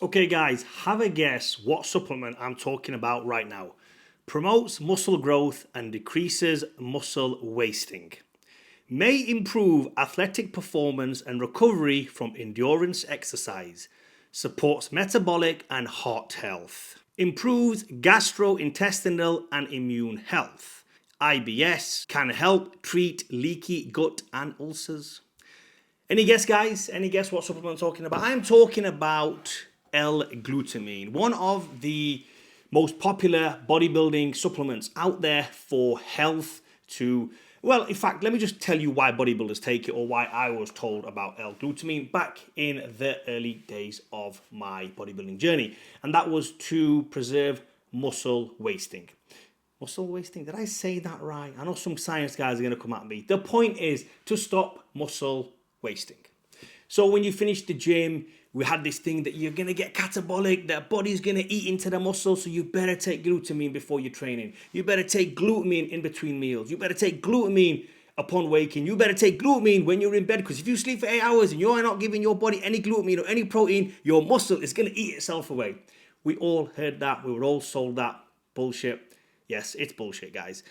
Okay guys, have a guess what supplement I'm talking about right now. Promotes muscle growth and decreases muscle wasting. May improve athletic performance and recovery from endurance exercise. Supports metabolic and heart health. Improves gastrointestinal and immune health. IBS can help treat leaky gut and ulcers. Any guess, guys? Any guess what supplement I'm talking about? I'm talking about L-Glutamine, one of the most popular bodybuilding supplements out there for health to, well, in fact, let me just tell you why bodybuilders take it or why I was told about L-Glutamine back in the early days of my bodybuilding journey. And that was to preserve muscle wasting. Muscle wasting, did I say that right? I know some science guys are going to come at me. The point is to stop muscle wasting. So when you finish the gym, we had this thing that you're going to get catabolic, that body's going to eat into the muscle, so you better take glutamine before you're training. You better take glutamine in between meals. You better take glutamine upon waking. You better take glutamine when you're in bed, because if you sleep for 8 hours and you're not giving your body any glutamine or any protein, your muscle is going to eat itself away. We all heard that. We were all sold that bullshit. Yes, it's bullshit, guys.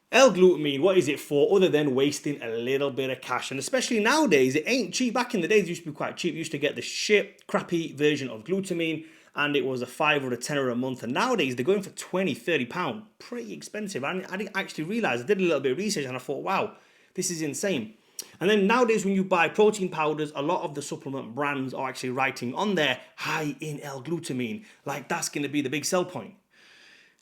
L-glutamine, what is it for other than wasting a little bit of cash? And especially nowadays, it ain't cheap. Back in the days, it used to be quite cheap. You used to get the shit, crappy version of glutamine, and it was a 5 or a 10 or a month. And nowadays, they're going for 20, 30 pounds. Pretty expensive. I didn't actually realize. I did a little bit of research and I thought, wow, this is insane. And then nowadays, when you buy protein powders, a lot of the supplement brands are actually writing on there, high in L-glutamine. Like, that's going to be the big sell point.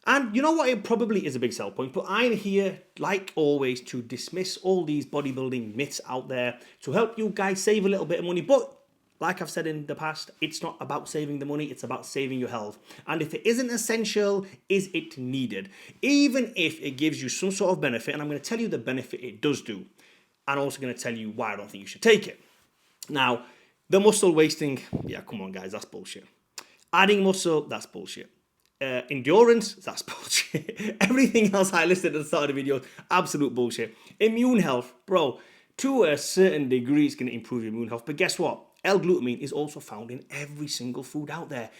And you know what? It probably is a big sell point, but I'm here, like always, to dismiss all these bodybuilding myths out there to help you guys save a little bit of money. But like I've said in the past, it's not about saving the money, it's about saving your health. And if it isn't essential, is it needed? Even if it gives you some sort of benefit, and I'm going to tell you the benefit it does do, and I'm also going to tell you why I don't think you should take it. Now, the muscle wasting, yeah, come on, guys, that's bullshit. Adding muscle, that's bullshit. Endurance, that's bullshit. Everything else I listed at the start of the video, absolute bullshit. Immune health, bro, to a certain degree, it's going to improve your immune health. But guess what? L-glutamine is also found in every single food out there.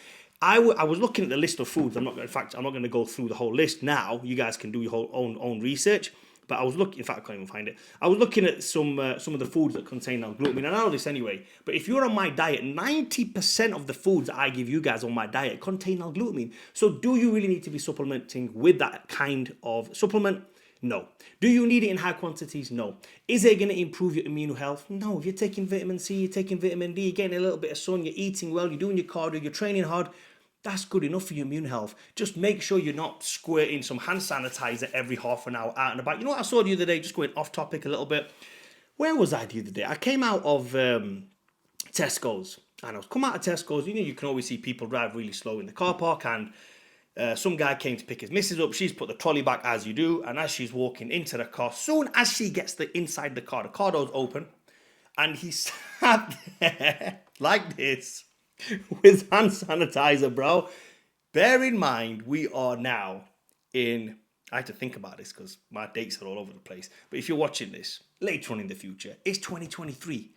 I was looking at the list of foods. I'm not going to go through the whole list now. You guys can do your whole own research. But I was looking, in fact, I can't even find it. I was looking at some of the foods that contain L-glutamine, and I know this anyway. But if you're on my diet, 90% of the foods that I give you guys on my diet contain L-glutamine. So do you really need to be supplementing with that kind of supplement? No. Do you need it in high quantities? No. Is it going to improve your immune health? No. If you're taking vitamin C, you're taking vitamin D, you're getting a little bit of sun, you're eating well, you're doing your cardio, you're training hard, that's good enough for your immune health. Just make sure you're not squirting some hand sanitizer every half an hour out and about. You know what I saw the other day, just going off topic a little bit? Where was I the other day? I came out of Tesco's. And I was come out of Tesco's. You know, you can always see people drive really slow in the car park. And some guy came to pick his missus up. She's put the trolley back as you do. And as she's walking into the car, soon as she gets inside the car door's open. And he sat there like this with hand sanitizer, bro. Bear in mind, we are now in, I had to think about this because my dates are all over the place. But if you're watching this later on in the future, it's 2023,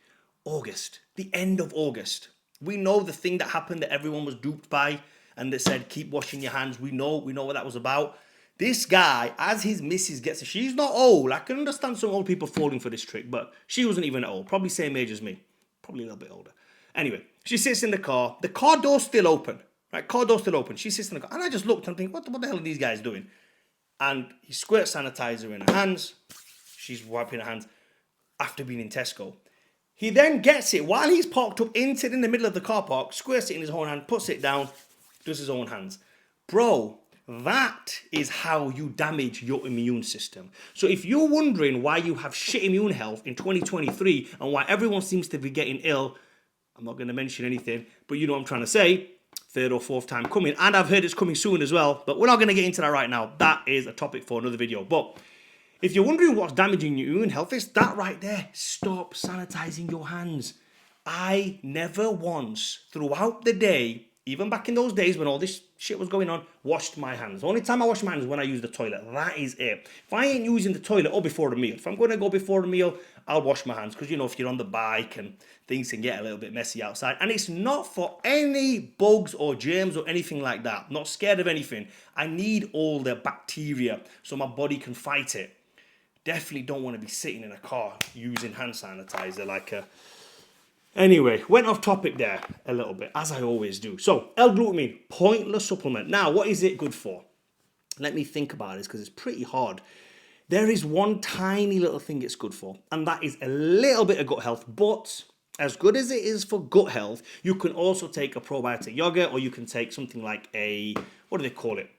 August, the end of August. We know the thing that happened that everyone was duped by and that said, keep washing your hands. We know what that was about. This guy, as his missus gets, she's not old. I can understand some old people falling for this trick, but she wasn't even old. Probably same age as me. Probably a little bit older. Anyway, she sits in the car door's still open, right? Car door's still open. She sits in the car, and I just looked and think, what the hell are these guys doing? And he squirts sanitizer in her hands. She's wiping her hands after being in Tesco. He then gets it while he's parked up in the middle of the car park, squirts it in his own hand, puts it down, does his own hands. Bro, that is how you damage your immune system. So if you're wondering why you have shit immune health in 2023 and why everyone seems to be getting ill, I'm not going to mention anything, but you know what I'm trying to say. Third or fourth time coming. And I've heard it's coming soon as well. But we're not going to get into that right now. That is a topic for another video. But if you're wondering what's damaging your immune health, it's that right there. Stop sanitizing your hands. I never once throughout the day, even back in those days when all this shit was going on, washed my hands. The only time I wash my hands is when I use the toilet. That is it. If I ain't using the toilet or before the meal, if I'm going to go before the meal, I'll wash my hands. Because, you know, if you're on the bike and things can get a little bit messy outside. And it's not for any bugs or germs or anything like that. I'm not scared of anything. I need all the bacteria so my body can fight it. Definitely don't want to be sitting in a car using hand sanitizer like a... Anyway, went off topic there a little bit, as I always do. So, L-Glutamine, pointless supplement. Now, what is it good for? Let me think about this because it's pretty hard. There is one tiny little thing it's good for, and that is a little bit of gut health. But as good as it is for gut health, you can also take a probiotic yogurt, or you can take something like a, what do they call it?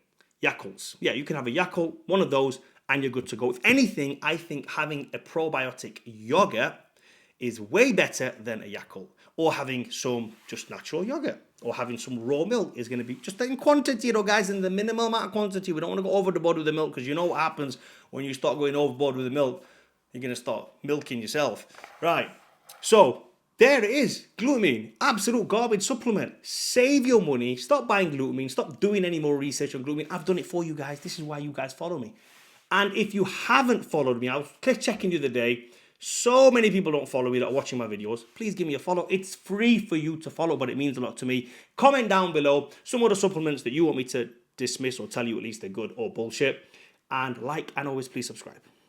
Yakults. Yeah, you can have a Yakult, one of those, and you're good to go. If anything, I think having a probiotic yogurt is way better than a Yakult, or having some just natural yogurt, or having some raw milk is going to be just in quantity, you know, guys, in the minimal amount of quantity. We don't want to go overboard with the milk, because you know what happens when you start going overboard with the milk. You're going to start milking yourself. Right. So there it is. Glutamine, absolute garbage supplement. Save your money. Stop buying glutamine. Stop doing any more research on glutamine. I've done it for you guys. This is why you guys follow me. And if you haven't followed me, I was checking the other day. So many people don't follow me that are watching my videos. Please give me a follow. It's free for you to follow, but it means a lot to me. Comment down below some of the supplements that you want me to dismiss, or tell you at least they're good or bullshit. And like, and always please subscribe.